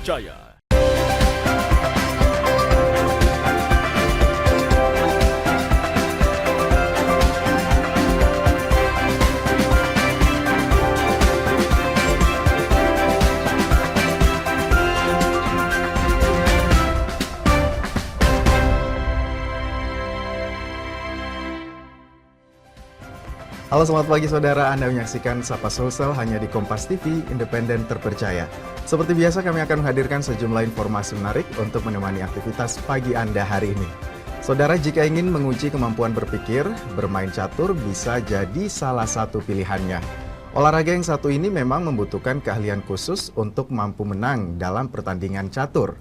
terpercaya. Halo, selamat pagi saudara. Anda menyaksikan Sapa Sulsel hanya di Kompas TV, independen terpercaya. Seperti biasa kami akan menghadirkan sejumlah informasi menarik untuk menemani aktivitas pagi Anda hari ini. Saudara, jika ingin menguji kemampuan berpikir, bermain catur bisa jadi salah satu pilihannya. Olahraga yang satu ini memang membutuhkan keahlian khusus untuk mampu menang dalam pertandingan catur.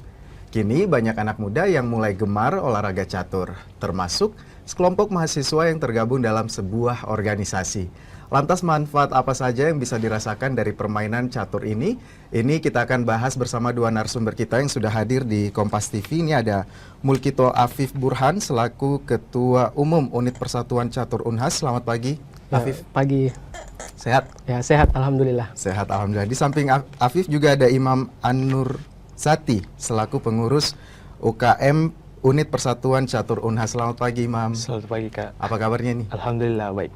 Kini banyak anak muda yang mulai gemar olahraga catur, termasuk sekelompok mahasiswa yang tergabung dalam sebuah organisasi. Lantas manfaat apa saja yang bisa dirasakan dari permainan catur ini? Ini kita akan bahas bersama dua narasumber kita yang sudah hadir di Kompas TV. Ini ada Mulkito Afif Burhan selaku Ketua Umum Unit Persatuan Catur Unhas. Selamat pagi, Afif. Pagi. Sehat? Ya, sehat, alhamdulillah. Sehat, alhamdulillah. Di samping Afif juga ada Imam An-Nur Sati selaku pengurus UKM Unit Persatuan Catur Unhas. Selamat pagi, Imam. Selamat pagi, Kak. Apa kabarnya nih? Alhamdulillah baik.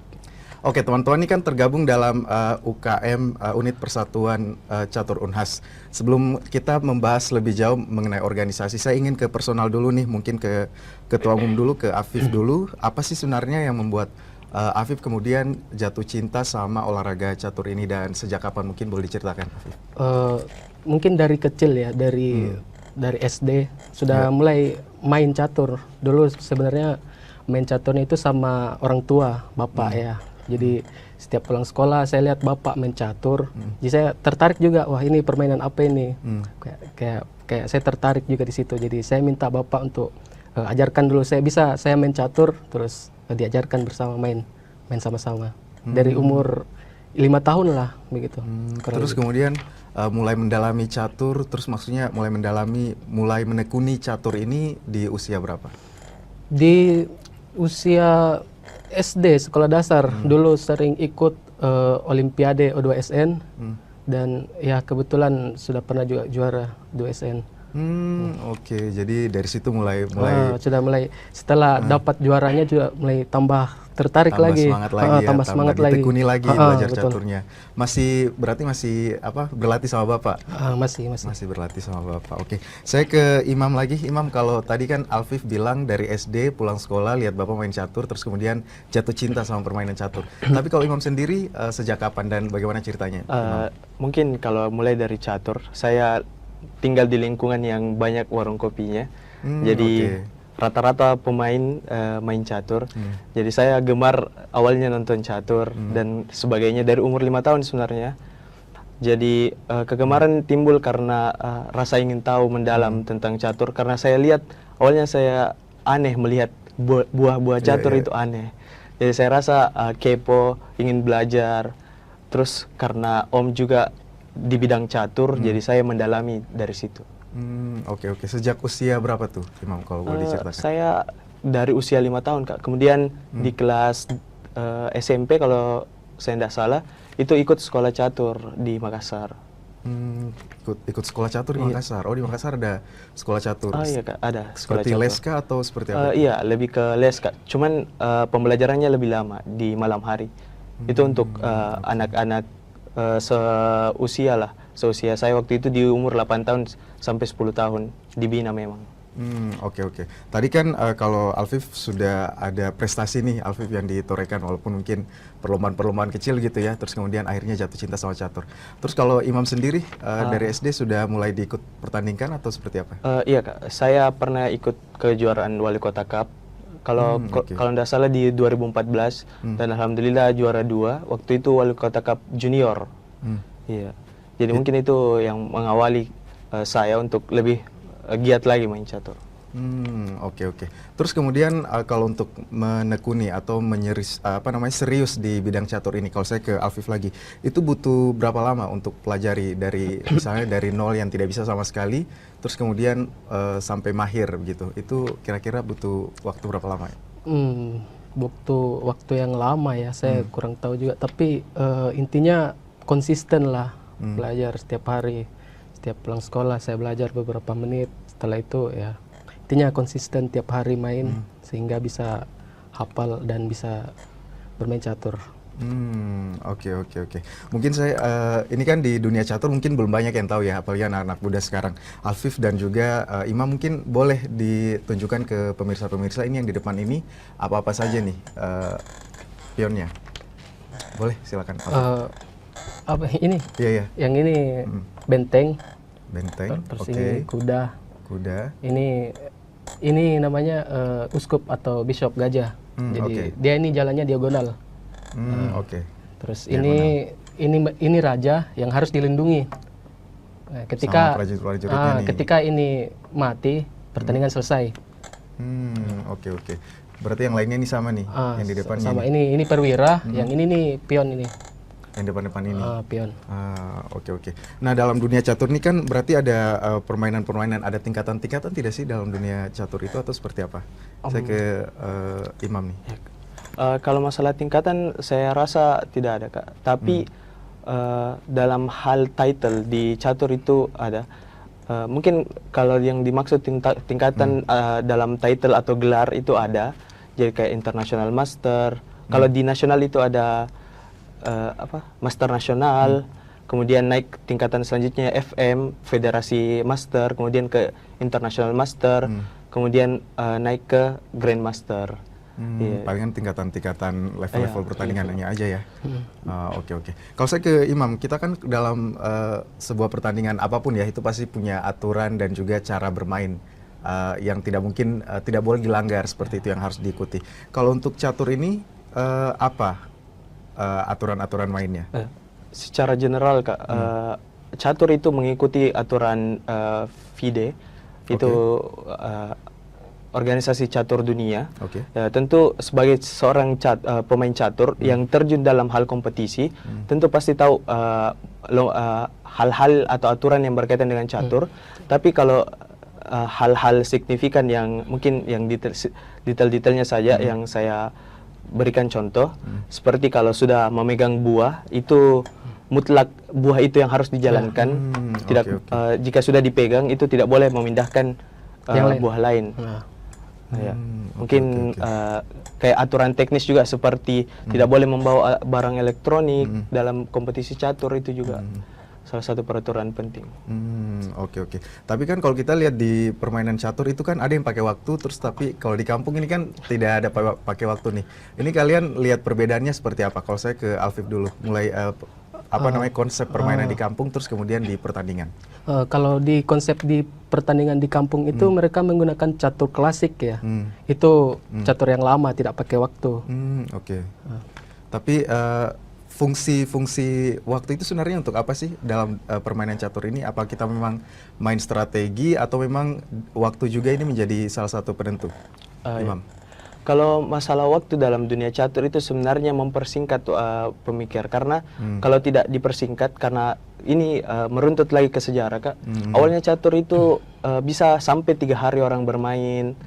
Oke, teman-teman, ini kan tergabung dalam UKM Unit Persatuan Catur Unhas. Sebelum kita membahas lebih jauh mengenai organisasi, saya ingin ke personal dulu nih, mungkin ke Ketua Umum dulu, ke Afif dulu. Apa sih sebenarnya yang membuat Afif kemudian jatuh cinta sama olahraga catur ini, dan sejak kapan mungkin boleh diceritakan, Afif? Mungkin dari kecil ya, dari SD sudah mulai main catur. Dulu sebenarnya main caturnya itu sama orang tua, bapak ya. Jadi setiap pulang sekolah saya lihat bapak main catur. Jadi saya tertarik juga, wah ini permainan apa ini? Kayak saya tertarik juga di situ. Jadi saya minta bapak untuk ajarkan dulu. Saya main catur, terus diajarkan bersama main sama-sama. Dari umur 5 tahun lah begitu. Terus kemudian mulai mendalami catur, terus maksudnya mulai menekuni catur ini di usia berapa? Di usia SD, sekolah dasar. Dulu sering ikut Olimpiade O2SN dan ya kebetulan sudah pernah juga juara 2SN. Oke, jadi dari situ mulai sudah mulai setelah dapat juaranya juga mulai tambah tertarik lagi, tambah semangat lagi, ditekuni lagi belajar caturnya. Berarti masih berlatih sama bapak? Masih Berlatih sama bapak. Oke, saya ke Imam lagi. Imam, kalau tadi kan Alfif bilang dari SD pulang sekolah lihat bapak main catur, terus kemudian jatuh cinta sama permainan catur. Tapi kalau Imam sendiri sejak kapan dan bagaimana ceritanya? Mungkin kalau mulai dari catur, saya tinggal di lingkungan yang banyak warung kopinya. Jadi rata-rata pemain main catur. Jadi saya gemar awalnya nonton catur dan sebagainya dari umur 5 tahun sebenarnya. Jadi kegemaran timbul karena rasa ingin tahu mendalam tentang catur, karena saya lihat awalnya saya aneh melihat buah-buah catur itu aneh. Jadi saya rasa kepo, ingin belajar. Terus karena Om juga di bidang catur, jadi saya mendalami dari situ. Oke. Sejak usia berapa tuh, Imam, kalau boleh diceritakan? Saya dari usia 5 tahun, Kak. Kemudian di kelas SMP kalau saya tidak salah, itu ikut sekolah catur di Makassar. Ikut sekolah catur di Makassar. Oh, di Makassar ada sekolah catur. Oh iya, Kak, ada sekolah seperti catur. les kah atau seperti apa? Iya, lebih ke les, Kak. Cuman pembelajarannya lebih lama di malam hari. Itu untuk anak-anak seusia saya waktu itu di umur 8 tahun sampai 10 tahun dibina memang. Oke. Tadi kan kalau Alfif sudah ada prestasi nih, Alfif yang ditorehkan walaupun mungkin perlombaan-perlombaan kecil gitu ya, terus kemudian akhirnya jatuh cinta sama catur. Terus kalau Imam sendiri dari SD sudah mulai diikut pertandingkan atau seperti apa? Iya, Kak, saya pernah ikut kejuaraan Wali Kota Cup. Kalau tidak salah di 2014 dan alhamdulillah juara 2. Waktu itu Wali Kota Cup Junior. Iya. Jadi mungkin itu yang mengawali saya untuk lebih giat lagi main catur. Oke. Terus kemudian kalau untuk menekuni atau serius di bidang catur ini, kalau saya ke Alfif lagi, itu butuh berapa lama untuk pelajari dari misalnya dari nol yang tidak bisa sama sekali, terus kemudian sampai mahir gitu. Itu kira-kira butuh waktu berapa lama ya? Butuh waktu yang lama ya, saya kurang tahu juga. Tapi intinya konsisten lah, belajar setiap hari. setiap pulang sekolah saya belajar beberapa menit. Setelah itu ya intinya konsisten tiap hari main sehingga bisa hafal dan bisa bermain catur. Oke. Mungkin saya ini kan di dunia catur mungkin belum banyak yang tahu ya, apalagi anak-anak muda sekarang. Alfif dan juga Imam mungkin boleh ditunjukkan ke pemirsa-pemirsa ini yang di depan ini apa-apa saja nih pionnya. Boleh, silakan. Apa ini? Iya. Yang ini benteng. Benteng. Terus Oke. ini kuda. Kuda. Ini namanya uskup atau bishop gajah. Jadi dia ini jalannya diagonal. Oke. Terus ini raja yang harus dilindungi. Nah, ketika Sama prajurit-prajuritnya nih. ketika ini mati, pertandingan selesai. Oke. Berarti yang lainnya ini sama nih, yang di depannya. Sama ini perwira, yang ini nih pion ini. Yang depan-depan ini. Pion. Oke. Nah, dalam dunia catur ini kan berarti ada permainan-permainan, ada tingkatan-tingkatan tidak sih dalam dunia catur itu atau seperti apa? Saya ke Imam nih. Kalau masalah tingkatan saya rasa tidak ada, Kak. Tapi dalam hal title di catur itu ada. Mungkin kalau yang dimaksud tingkatan dalam title atau gelar itu ada. Jadi kayak International Master. Kalau di nasional itu ada Master Nasional. Kemudian naik tingkatan selanjutnya FM, Federasi Master. Kemudian ke International Master. Kemudian naik ke Grandmaster. Palingan tingkatan-tingkatan level-level pertandingannya aja ya. Oke. Kalau saya ke Imam, kita kan dalam sebuah pertandingan apapun ya, itu pasti punya aturan dan juga cara bermain yang tidak boleh dilanggar, seperti itu yang harus diikuti. Kalau untuk catur ini apa aturan-aturan mainnya? Secara general, Kak, catur itu mengikuti aturan FIDE, itu organisasi catur dunia. Tentu sebagai seorang pemain catur yang terjun dalam hal kompetisi, tentu pasti tahu hal-hal atau aturan yang berkaitan dengan catur. Tapi kalau hal-hal signifikan yang mungkin yang detail-detailnya saja yang saya berikan contoh, seperti kalau sudah memegang buah, itu mutlak buah itu yang harus dijalankan. Jika sudah dipegang itu tidak boleh memindahkan buah lain. Mungkin kayak aturan teknis juga seperti tidak boleh membawa barang elektronik dalam kompetisi catur, itu juga salah satu peraturan penting. Oke. Tapi kan kalau kita lihat di permainan catur itu kan ada yang pakai waktu, terus tapi kalau di kampung ini kan tidak ada pakai waktu nih. Ini kalian lihat perbedaannya seperti apa? Kalau saya ke Alfif dulu, mulai konsep permainan di kampung terus kemudian di pertandingan. Kalau di konsep di pertandingan di kampung itu mereka menggunakan catur klasik ya. Itu catur yang lama, tidak pakai waktu. Oke. Tapi fungsi waktu itu sebenarnya untuk apa sih dalam permainan catur ini? Apa kita memang main strategi atau memang waktu juga ini menjadi salah satu penentu? Imam. Kalau masalah waktu dalam dunia catur itu sebenarnya mempersingkat pemikir, karena kalau tidak dipersingkat, karena ini meruntut lagi ke sejarah, Kak. Awalnya catur itu bisa sampai 3 hari orang bermain.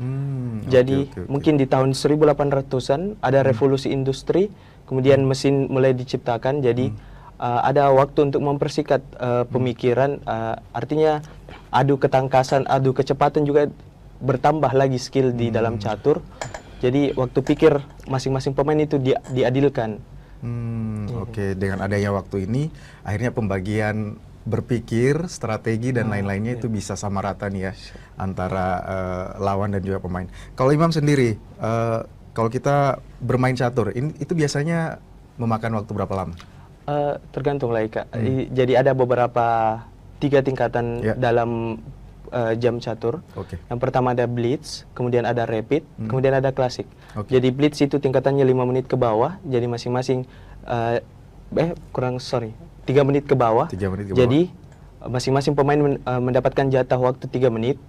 Jadi mungkin di tahun 1800-an ada revolusi industri, kemudian mesin mulai diciptakan, jadi ada waktu untuk mempersingkat pemikiran. Artinya adu ketangkasan, adu kecepatan juga bertambah lagi skill di dalam catur. Jadi waktu pikir masing-masing pemain itu diadilkan. Oke, dengan adanya waktu ini, akhirnya pembagian berpikir, strategi dan lain-lainnya itu bisa sama rata nih ya antara lawan dan juga pemain. Kalau Imam sendiri, kalau kita bermain catur, itu biasanya memakan waktu berapa lama? Tergantung lagi, Kak. Jadi ada beberapa 3 tingkatan dalam jam catur. Yang pertama ada blitz, kemudian ada rapid, kemudian ada klasik. Jadi blitz itu tingkatannya 5 menit ke bawah, jadi masing-masing 3 menit ke bawah. Jadi masing-masing pemain mendapatkan jatah waktu 3 menit.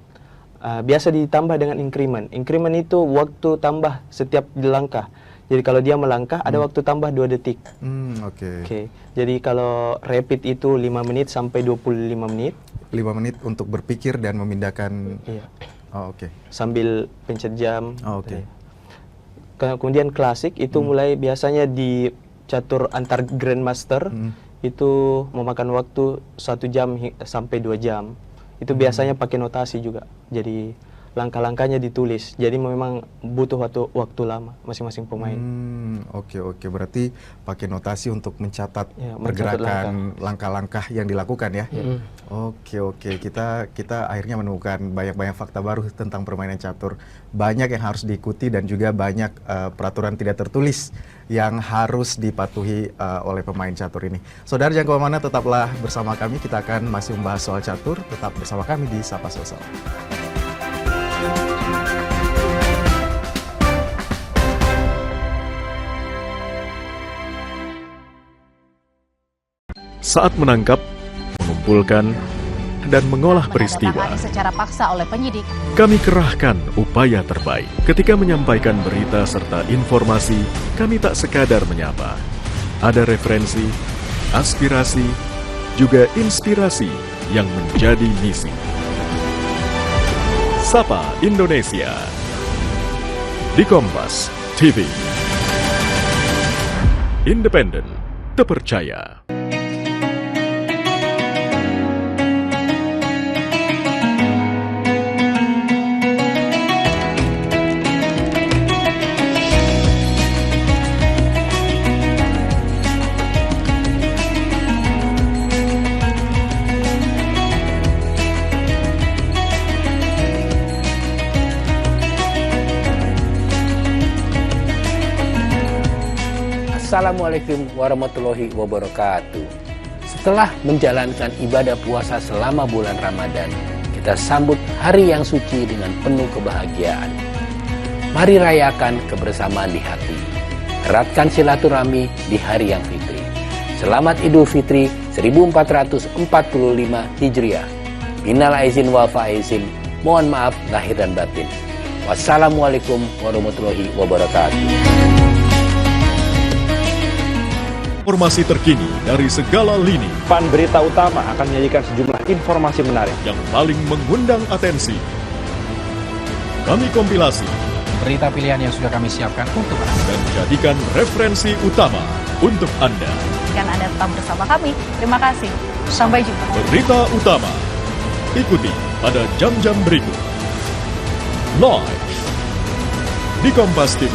Biasa ditambah dengan increment. Increment itu waktu tambah setiap langkah. Jadi kalau dia melangkah ada waktu tambah 2 detik. Jadi kalau rapid itu 5 menit sampai 25 menit. 5 menit untuk berpikir dan memindahkan. Sambil pencet jam. Kemudian klasik itu mulai biasanya di catur antar grandmaster. itu memakan waktu 1 jam sampai 2 jam. Itu biasanya pakai notasi juga. Jadi langkah-langkahnya ditulis. Jadi memang butuh waktu lama masing-masing pemain. Oke, berarti pakai notasi untuk mencatat Ya, pergerakan langkah-langkah yang dilakukan ya. Oke, kita akhirnya menemukan banyak fakta baru tentang permainan catur. Banyak yang harus diikuti dan juga banyak peraturan tidak tertulis yang harus dipatuhi oleh pemain catur ini. Saudara jangan kemana-mana, tetaplah bersama kami. Kita akan masih membahas soal catur. Tetap bersama kami di Sapa Sosial. Saat menangkap, mengumpulkan, dan mengolah peristiwa, menandatangani secara paksa oleh penyidik. kami kerahkan upaya terbaik. Ketika menyampaikan berita serta informasi, kami tak sekadar menyapa. Ada referensi, aspirasi, juga inspirasi yang menjadi misi. Sapa Indonesia di Kompas TV. Independen, terpercaya. Assalamualaikum warahmatullahi wabarakatuh. Setelah menjalankan ibadah puasa selama bulan Ramadan, kita sambut hari yang suci dengan penuh kebahagiaan. Mari rayakan kebersamaan di hati. Eratkan silaturahmi di hari yang fitri. Selamat Idul Fitri 1445 Hijriah. Minal aizin wal faizin. Mohon maaf lahir dan batin. Wassalamualaikum warahmatullahi wabarakatuh. Informasi terkini dari segala lini Pan Berita Utama akan menyajikan sejumlah informasi menarik yang paling mengundang atensi. Kami kompilasi berita pilihan yang sudah kami siapkan untuk Anda dan jadikan referensi utama untuk Anda. Kan Anda tetap bersama kami. Terima kasih. Sampai jumpa. Berita utama ikuti pada jam-jam berikut. Live di Kompas TV.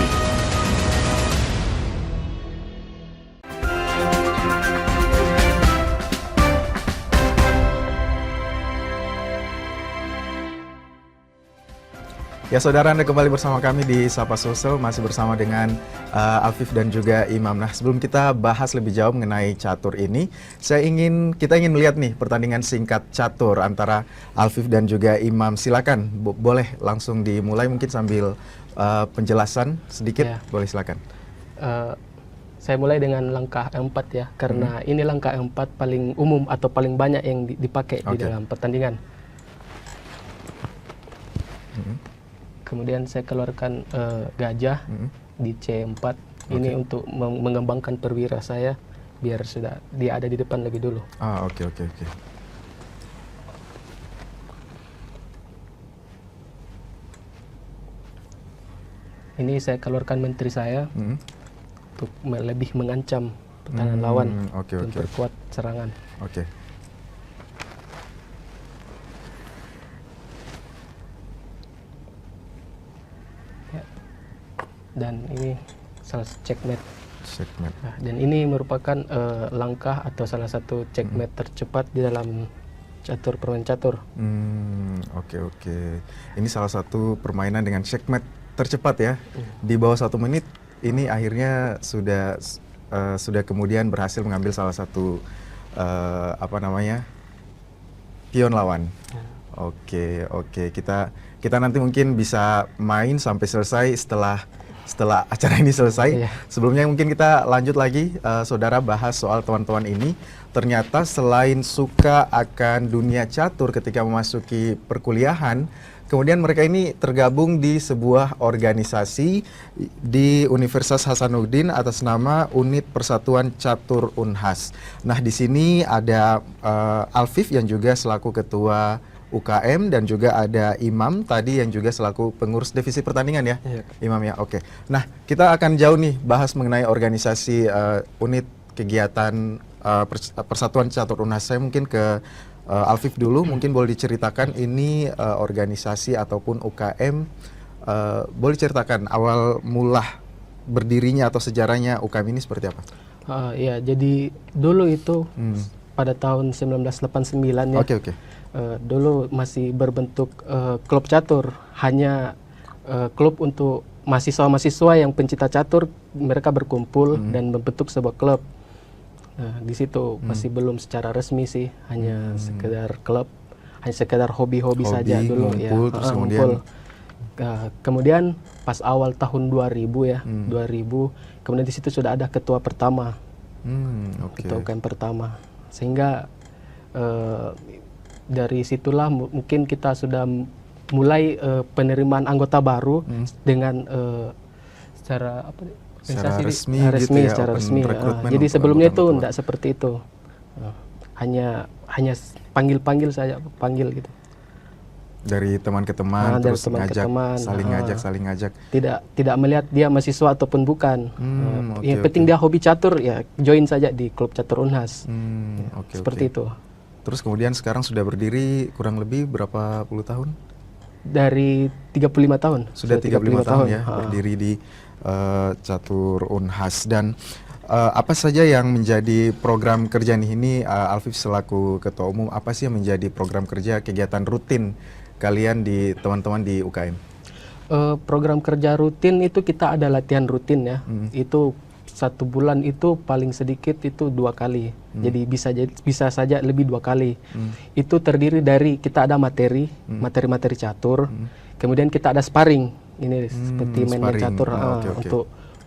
Ya saudara, Anda kembali bersama kami di Sapa Sosial, masih bersama dengan Afif dan juga Imam. Nah, sebelum kita bahas lebih jauh mengenai catur ini, kita ingin melihat nih pertandingan singkat catur antara Afif dan juga Imam. Silakan, boleh langsung dimulai mungkin sambil penjelasan sedikit, Ya. boleh silakan. Saya mulai dengan langkah 4 ya, karena ini langkah 4 paling umum atau paling banyak yang dipakai di dalam pertandingan. Kemudian saya keluarkan gajah di C4. Ini untuk mengembangkan perwira saya biar dia ada di depan lebih dulu. Oke. Ini saya keluarkan menteri saya untuk lebih mengancam pertahanan lawan dan perkuat serangan. Oke. Dan ini salah satu checkmate. Checkmate. Dan ini merupakan langkah atau salah satu checkmate tercepat di dalam permainan catur. Oke. Ini salah satu permainan dengan checkmate tercepat ya. Di bawah 1 menit ini akhirnya sudah kemudian berhasil mengambil salah satu pion lawan. Oke. Kita nanti mungkin bisa main sampai selesai setelah acara ini selesai. Sebelumnya mungkin kita lanjut lagi, saudara, bahas soal teman-teman ini. Ternyata selain suka akan dunia catur ketika memasuki perkuliahan, kemudian mereka ini tergabung di sebuah organisasi di Universitas Hasanuddin atas nama Unit Persatuan Catur Unhas. Nah, di sini ada Alfif yang juga selaku ketua UKM dan juga ada Imam tadi yang juga selaku pengurus divisi pertandingan ya, Imam ya. Oke. Nah, kita akan jauh nih bahas mengenai organisasi unit kegiatan Persatuan Catur Unhas. Saya mungkin ke Alfif dulu, mungkin boleh diceritakan ini organisasi ataupun UKM, boleh ceritakan awal mula berdirinya atau sejarahnya UKM ini seperti apa? Ya, jadi dulu itu pada tahun 1989 ya. Oke. Dulu masih berbentuk klub catur, hanya klub untuk mahasiswa-mahasiswa yang pencinta catur, mereka berkumpul dan membentuk sebuah klub. Nah, di situ masih belum secara resmi sih, hanya sekedar klub, hanya sekedar hobi-hobi saja dulu ngumpul, ya. Terus kemudian pas awal tahun 2000 ya, 2000, kemudian di situ sudah ada ketua pertama, ketua UKM pertama, sehingga dari situlah mungkin kita sudah mulai penerimaan anggota baru dengan secara resmi, secara resmi. Jadi sebelumnya itu tidak seperti itu, hanya panggil saja, panggil gitu. Dari teman ke teman, terus saling ngajak. Tidak melihat dia mahasiswa ataupun bukan. Yang penting dia hobi catur, ya join saja di klub catur Unhas. Seperti itu. Terus kemudian sekarang sudah berdiri kurang lebih berapa puluh tahun? Dari 35 tahun. Sudah 35 tahun ya berdiri di Catur Unhas. Dan apa saja yang menjadi program kerja ini, Alfif selaku Ketua Umum, apa sih yang menjadi program kerja kegiatan rutin kalian di teman-teman di UKM? Program kerja rutin itu kita ada latihan rutin ya. Itu 1 bulan itu paling sedikit itu 2 kali. Jadi bisa saja lebih 2 kali. Itu terdiri dari kita ada materi catur. Kemudian kita ada sparring. Ini seperti main catur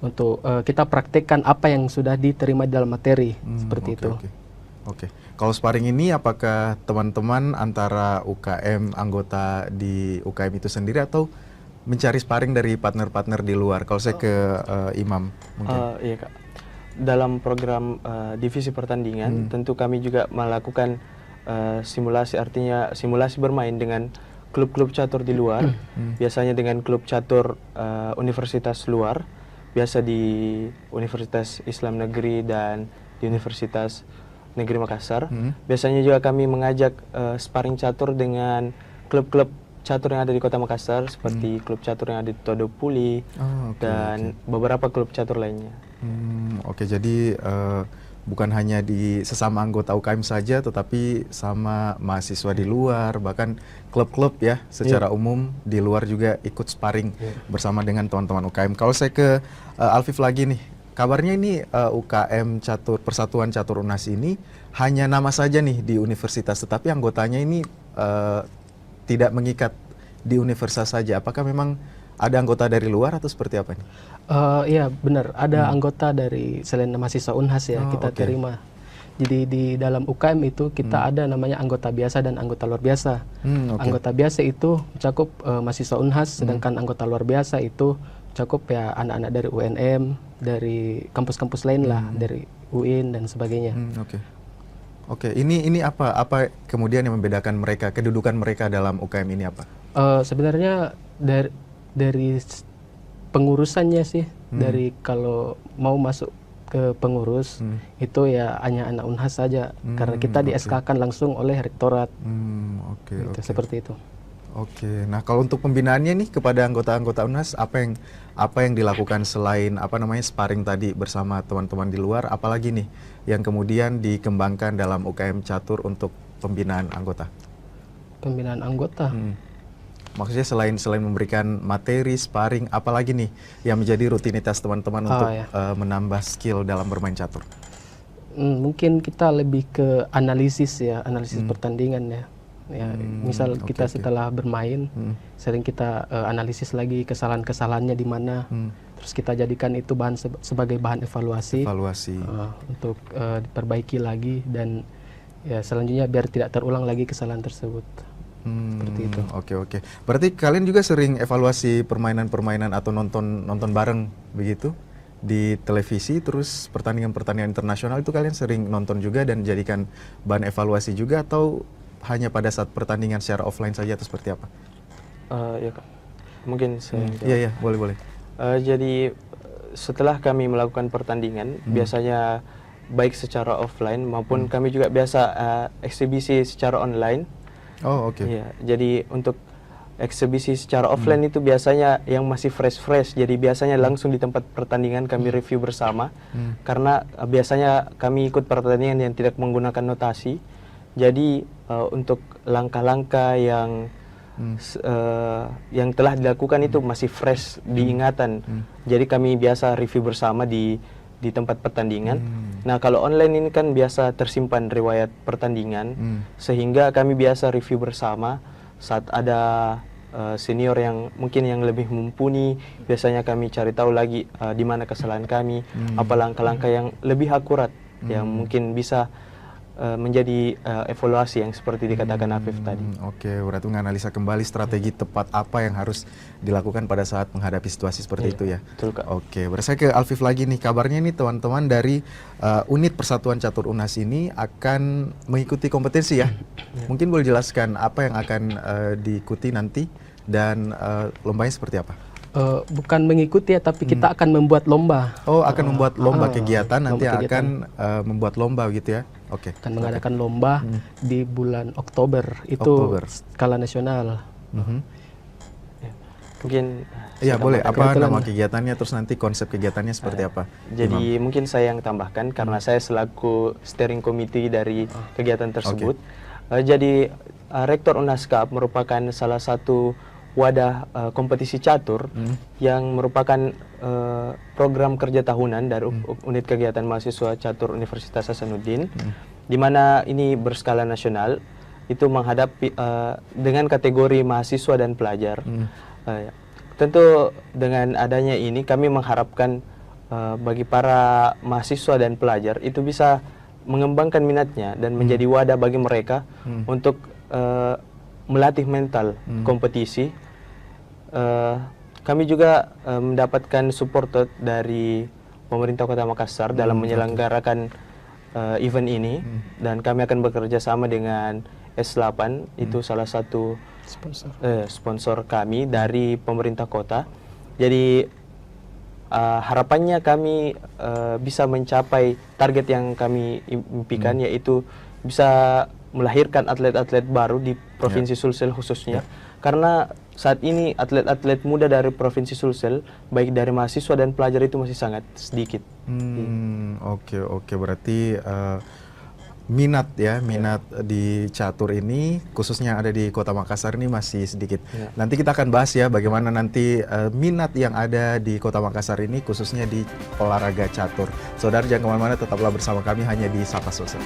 untuk kita praktekkan apa yang sudah diterima dalam materi seperti itu. Oke. Kalau sparring ini apakah teman-teman antara UKM anggota di UKM itu sendiri atau mencari sparring dari partner-partner di luar? Kalau saya ke Imam mungkin. Iya Kak. Dalam program divisi pertandingan tentu kami juga melakukan simulasi, artinya simulasi bermain dengan klub-klub catur di luar, biasanya dengan klub catur universitas luar, biasa di Universitas Islam Negeri dan di Universitas Negeri Makassar. Biasanya juga kami mengajak sparring catur dengan klub-klub catur yang ada di Kota Makassar, seperti klub catur yang ada di Todopuli dan beberapa klub catur lainnya. Jadi bukan hanya di sesama anggota UKM saja, tetapi sama mahasiswa di luar, bahkan klub-klub ya secara umum di luar juga ikut sparring bersama dengan teman-teman UKM. Kalau saya ke Alfif lagi nih, kabarnya ini UKM Persatuan Catur Unhas ini hanya nama saja nih di universitas, tetapi anggotanya ini tidak mengikat di universitas saja. Apakah memang ada anggota dari luar atau seperti apa nih? Iya benar, ada anggota dari selain mahasiswa Unhas ya kita terima. Jadi di dalam UKM itu kita ada namanya anggota biasa dan anggota luar biasa. Anggota biasa itu mencakup mahasiswa Unhas, sedangkan anggota luar biasa itu mencakup ya anak-anak dari UNM, dari kampus-kampus lain lah, dari UIN dan sebagainya. Oke, ini apa kemudian yang membedakan mereka, kedudukan mereka dalam UKM ini apa? Sebenarnya dari pengurusannya sih, dari kalau mau masuk ke pengurus itu ya hanya anak Unhas saja, karena kita di SK-kan langsung oleh rektorat. Seperti itu. Nah kalau untuk pembinaannya nih kepada anggota-anggota Unhas, apa yang dilakukan selain sparring tadi bersama teman-teman di luar, apalagi nih yang kemudian dikembangkan dalam UKM Catur untuk pembinaan anggota? Pembinaan anggota. Maksudnya selain memberikan materi, sparring, apalagi nih yang menjadi rutinitas teman-teman untuk menambah skill dalam bermain catur? Mungkin kita lebih ke analisis pertandingan ya. Misal kita setelah bermain, sering kita analisis lagi kesalahan-kesalahannya di mana, terus kita jadikan itu sebagai bahan evaluasi. Untuk diperbaiki lagi dan ya selanjutnya biar tidak terulang lagi kesalahan tersebut. Seperti itu. Oke. Berarti kalian juga sering evaluasi permainan-permainan atau nonton bareng begitu di televisi, terus pertandingan-pertandingan internasional itu kalian sering nonton juga dan jadikan bahan evaluasi juga, atau hanya pada saat pertandingan secara offline saja atau seperti apa? Ya Kak, mungkin saya Iya, boleh. Jadi setelah kami melakukan pertandingan, biasanya baik secara offline maupun kami juga biasa eksibisi secara online. Oh, oke. Ya, jadi untuk eksibisi secara offline itu biasanya yang masih fresh, jadi biasanya langsung di tempat pertandingan kami review bersama, karena biasanya kami ikut pertandingan yang tidak menggunakan notasi. Jadi untuk langkah-langkah yang telah dilakukan itu masih fresh diingatan. Jadi kami biasa review bersama di tempat pertandingan. Nah, kalau online ini kan biasa tersimpan riwayat pertandingan, sehingga kami biasa review bersama. Saat ada senior yang mungkin yang lebih mumpuni, biasanya kami cari tahu lagi di mana kesalahan kami, apa langkah-langkah yang lebih akurat yang mungkin bisa menjadi evaluasi yang seperti dikatakan Afif tadi. Oke, berarti menganalisa kembali strategi tepat apa yang harus dilakukan pada saat menghadapi situasi seperti itu ya. Betul, Kak. Oke, berarti saya ke Alfif lagi nih. Kabarnya nih teman-teman dari unit Persatuan Catur Unas ini akan mengikuti kompetisi ya. Mungkin boleh jelaskan apa yang akan diikuti nanti dan lombanya seperti apa? Bukan mengikuti ya, tapi kita akan membuat lomba. Oh, akan membuat lomba kegiatan nanti lomba kegiatan. akan membuat lomba gitu ya. Oke. Akan mengadakan lomba di bulan Oktober, itu skala nasional. Mungkin Iya, boleh. Apa nama kegiatannya, terus nanti konsep kegiatannya seperti apa? Jadi mungkin saya yang tambahkan karena saya selaku steering committee dari kegiatan tersebut. Jadi Rektor Unas Cup merupakan salah satu wadah kompetisi catur yang merupakan program kerja tahunan dari unit kegiatan mahasiswa catur Universitas Hasanuddin, di mana ini berskala nasional, itu menghadapi dengan kategori mahasiswa dan pelajar. Tentu dengan adanya ini kami mengharapkan bagi para mahasiswa dan pelajar itu bisa mengembangkan minatnya dan menjadi wadah bagi mereka untuk melatih mental kompetisi. Kami juga mendapatkan support dari pemerintah Kota Makassar dalam menyelenggarakan event ini, dan kami akan bekerja sama dengan S8, itu salah satu sponsor kami dari pemerintah kota. Jadi harapannya kami bisa mencapai target yang kami impikan, yaitu bisa melahirkan atlet-atlet baru di Provinsi Sulsel khususnya. Karena saat ini atlet-atlet muda dari Provinsi Sulsel, baik dari mahasiswa dan pelajar, itu masih sangat sedikit. Oke, berarti minat di catur ini khususnya ada di Kota Makassar ini masih sedikit. Nanti kita akan bahas ya bagaimana nanti minat yang ada di Kota Makassar ini khususnya di olahraga catur. Saudara jangan kemana-mana, tetaplah bersama kami hanya di Sapa Sosial.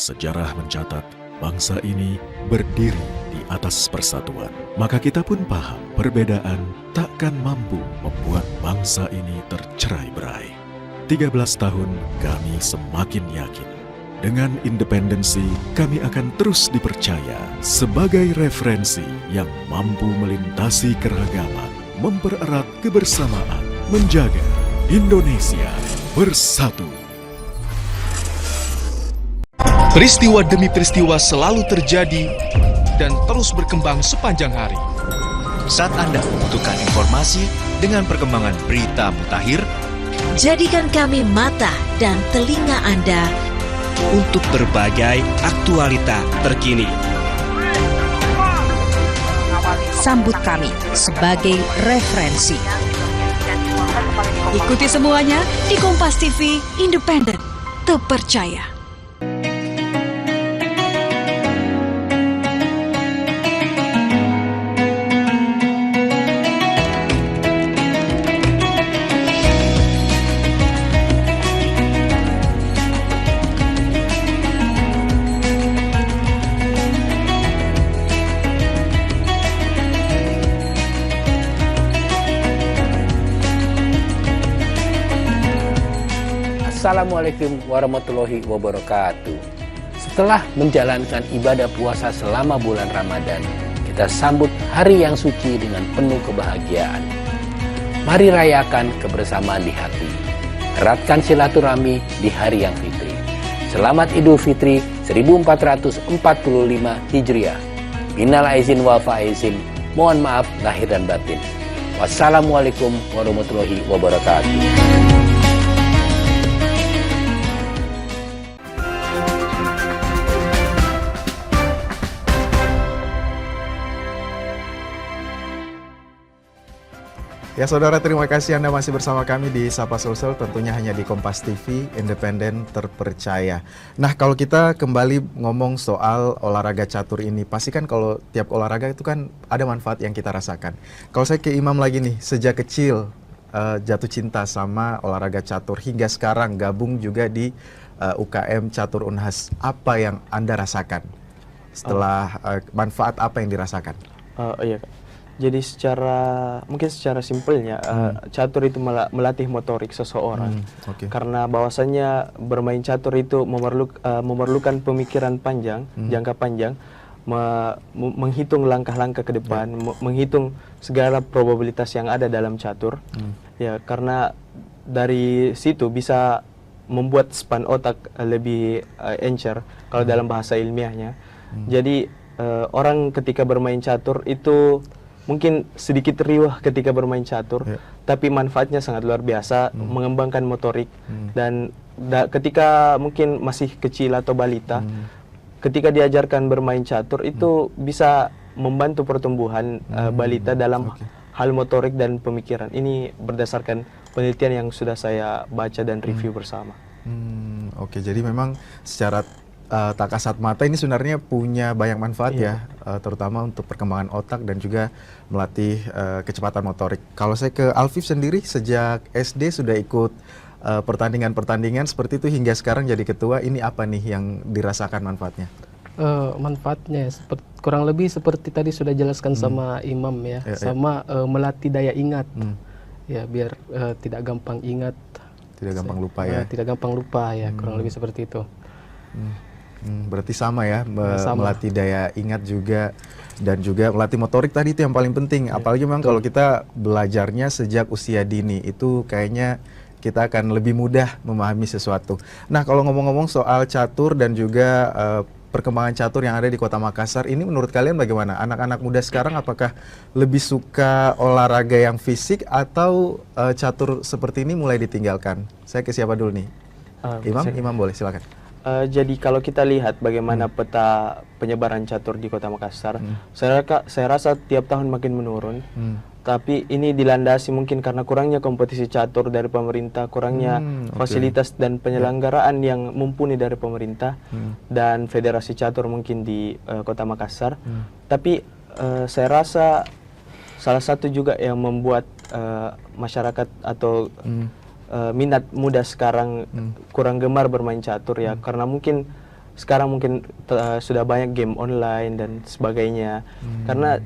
Sejarah mencatat bangsa ini berdiri di atas persatuan. Maka kita pun paham perbedaan takkan mampu membuat bangsa ini tercerai-berai. 13 tahun kami semakin yakin. Dengan independensi kami akan terus dipercaya sebagai referensi yang mampu melintasi keragaman, mempererat kebersamaan, menjaga Indonesia bersatu. Peristiwa demi peristiwa selalu terjadi dan terus berkembang sepanjang hari. Saat Anda membutuhkan informasi dengan perkembangan berita mutakhir, jadikan kami mata dan telinga Anda untuk berbagai aktualita terkini. Sambut kami sebagai referensi. Ikuti semuanya di Kompas TV, independen, terpercaya. Assalamualaikum warahmatullahi wabarakatuh. Setelah menjalankan ibadah puasa selama bulan Ramadan, kita sambut hari yang suci dengan penuh kebahagiaan. Mari rayakan kebersamaan di hati. Eratkan silaturahmi di hari yang fitri. Selamat Idul Fitri 1445 Hijriah. Minal aizin wal faizin. Mohon maaf lahir dan batin. Wassalamualaikum warahmatullahi wabarakatuh. Ya saudara, terima kasih Anda masih bersama kami di Sapa Sosial, tentunya hanya di Kompas TV, independen terpercaya. Nah, kalau kita kembali ngomong soal olahraga catur ini, pasti kan kalau tiap olahraga itu kan ada manfaat yang kita rasakan. Kalau saya ke Imam lagi nih, sejak kecil jatuh cinta sama olahraga catur, hingga sekarang gabung juga di UKM Catur Unhas. Apa yang Anda rasakan setelah manfaat apa yang dirasakan? Iya, Kak. Jadi mungkin secara simpelnya catur itu melatih motorik seseorang. Karena bahwasannya bermain catur itu memerlukan pemikiran panjang, jangka panjang, menghitung langkah-langkah ke depan, menghitung segala probabilitas yang ada dalam catur. Ya, karena dari situ bisa membuat span otak lebih encer kalau dalam bahasa ilmiahnya. Jadi orang ketika bermain catur itu mungkin sedikit riuh ketika bermain catur, tapi manfaatnya sangat luar biasa, mengembangkan motorik. Dan ketika mungkin masih kecil atau balita, ketika diajarkan bermain catur itu bisa membantu pertumbuhan balita dalam hal motorik dan pemikiran. Ini berdasarkan penelitian yang sudah saya baca dan review bersama. Oke, jadi memang secara tak kasat mata ini sebenarnya punya banyak manfaat ya, terutama untuk perkembangan otak dan juga melatih kecepatan motorik. Kalau saya ke Alfif sendiri, sejak SD sudah ikut pertandingan-pertandingan seperti itu hingga sekarang jadi ketua, ini apa nih yang dirasakan manfaatnya? Manfaatnya kurang lebih seperti tadi sudah jelaskan sama Imam ya, sama melatih daya ingat, ya biar tidak gampang ingat, tidak gampang lupa ya. Tidak gampang lupa ya, kurang lebih seperti itu. Berarti sama ya, melatih daya ingat juga dan juga melatih motorik tadi itu yang paling penting. Apalagi memang kalau kita belajarnya sejak usia dini itu kayaknya kita akan lebih mudah memahami sesuatu. Nah, kalau ngomong-ngomong soal catur dan juga perkembangan catur yang ada di Kota Makassar, ini menurut kalian bagaimana? Anak-anak muda sekarang apakah lebih suka olahraga yang fisik atau catur seperti ini mulai ditinggalkan? Saya ke siapa dulu nih? Imam boleh, silakan. Jadi kalau kita lihat bagaimana peta penyebaran catur di Kota Makassar, saya rasa tiap tahun makin menurun. Tapi ini dilandasi mungkin karena kurangnya kompetisi catur dari pemerintah, kurangnya fasilitas dan penyelenggaraan yang mumpuni dari pemerintah dan federasi catur mungkin di Kota Makassar. Tapi saya rasa salah satu juga yang membuat masyarakat atau minat muda sekarang kurang gemar bermain catur ya, karena mungkin sekarang sudah banyak game online dan sebagainya. Karena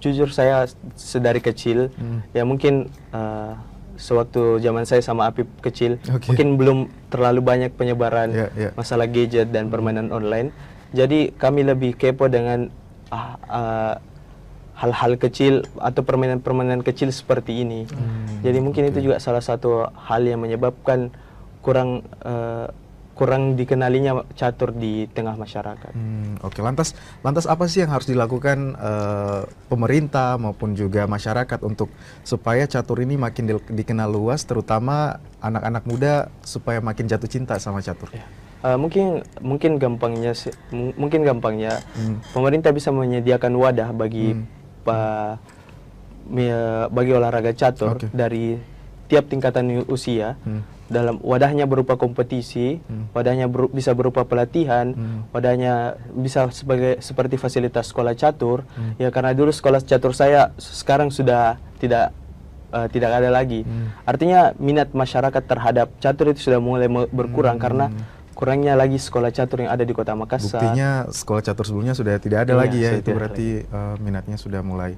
jujur saya sedari kecil ya mungkin sewaktu zaman saya sama Apip kecil mungkin belum terlalu banyak penyebaran masalah gadget dan permainan online. Jadi kami lebih kepo dengan hal-hal kecil atau permainan-permainan kecil seperti ini. Jadi mungkin itu juga salah satu hal yang menyebabkan kurang dikenalinya catur di tengah masyarakat. Lantas apa sih yang harus dilakukan pemerintah maupun juga masyarakat supaya catur ini makin dikenal luas, terutama anak-anak muda supaya makin jatuh cinta sama catur? Mungkin gampangnya pemerintah bisa menyediakan wadah bagi olahraga catur dari tiap tingkatan usia. Dalam wadahnya berupa kompetisi, wadahnya bisa berupa pelatihan, wadahnya bisa seperti fasilitas sekolah catur. Ya karena dulu sekolah catur saya sekarang sudah tidak ada lagi. Artinya minat masyarakat terhadap catur itu sudah mulai berkurang karena kurangnya lagi sekolah catur yang ada di Kota Makassar. Buktinya sekolah catur sebelumnya sudah tidak ada lagi ya, itu berarti minatnya sudah mulai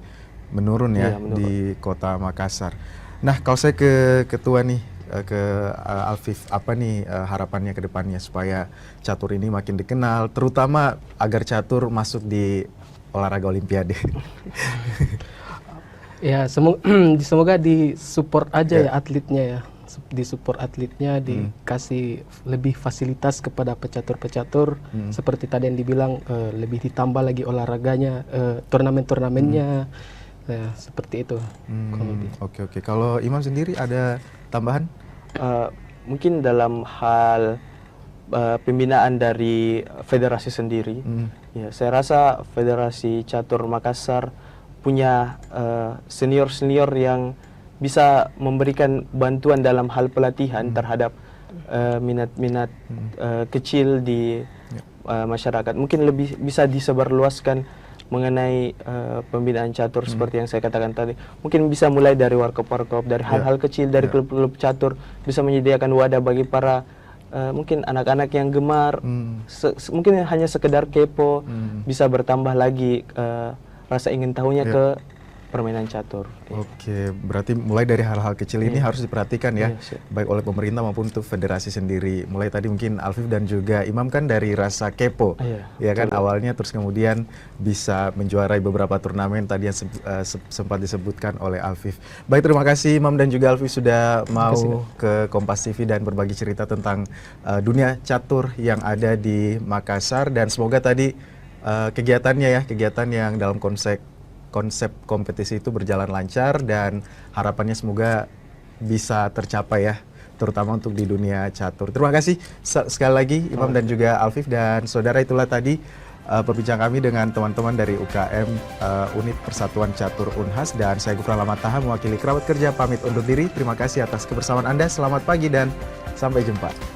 menurun ya, di Kota Makassar. Nah, kalau saya ke ketua nih, ke Alfif, apa nih harapannya ke depannya supaya catur ini makin dikenal, terutama agar catur masuk di olahraga Olimpiade? Ya, semoga disupport aja ya atletnya ya, disupport atletnya, dikasih lebih fasilitas kepada pecatur-pecatur, seperti tadi yang dibilang lebih ditambah lagi olahraganya, turnamen-turnamennya, seperti itu. Oke. Kalau Imam sendiri ada tambahan? Mungkin dalam hal pembinaan dari federasi sendiri, ya saya rasa Federasi Catur Makassar punya senior-senior yang bisa memberikan bantuan dalam hal pelatihan terhadap minat-minat kecil di masyarakat. Mungkin lebih bisa disebarluaskan mengenai pembinaan catur seperti yang saya katakan tadi. Mungkin bisa mulai dari warkop-warkop, dari hal-hal kecil, dari klub-klub catur, bisa menyediakan wadah bagi para mungkin anak-anak yang gemar, mungkin hanya sekedar kepo, bisa bertambah lagi rasa ingin tahunya ke permainan catur. Oke, berarti mulai dari hal-hal kecil ini harus diperhatikan ya, baik oleh pemerintah maupun untuk federasi sendiri. Mulai tadi mungkin Alfif dan juga Imam kan dari rasa kepo, ya kan awalnya, terus kemudian bisa menjuarai beberapa turnamen tadi yang sempat disebutkan oleh Alfif. Baik, terima kasih Imam dan juga Alfif sudah mau ke Kompas TV dan berbagi cerita tentang dunia catur yang ada di Makassar, dan semoga tadi kegiatannya ya, kegiatan yang dalam konsep kompetisi itu berjalan lancar dan harapannya semoga bisa tercapai ya, terutama untuk di dunia catur. Terima kasih sekali lagi Imam dan juga Alfif, dan saudara, itulah tadi perbincangan kami dengan teman-teman dari UKM Unit Persatuan Catur Unhas, dan saya Gufran Lamataha mewakili kerabat kerja pamit undur diri. Terima kasih atas kebersamaan Anda, selamat pagi dan sampai jumpa.